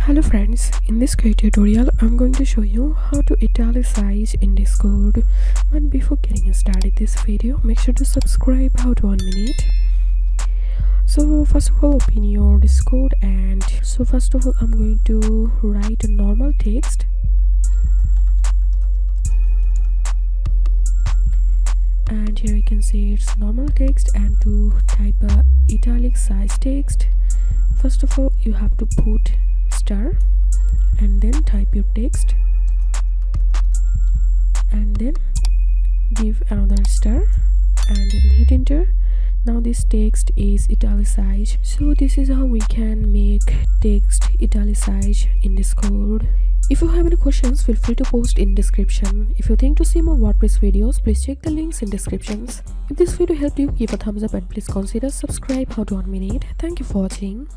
Hello friends, in this quick tutorial I'm going to show you how to italicize in Discord. But before getting started this video, make sure to subscribe. How to 1 minute. So first of all, open your Discord, and so first of all I'm going to write a normal text. And here you can see it's normal text, and to type a italic size text, first of all you have to put star and then type your text and then give another star and then hit enter. Now this text is italicized. So this is how we can make text italicized in Discord. If you have any questions, feel free to post in description. If you think to see more WordPress videos, please check the links in descriptions. If this video helped you, give a thumbs up and please consider subscribe. How to 1 minute. Thank you for watching.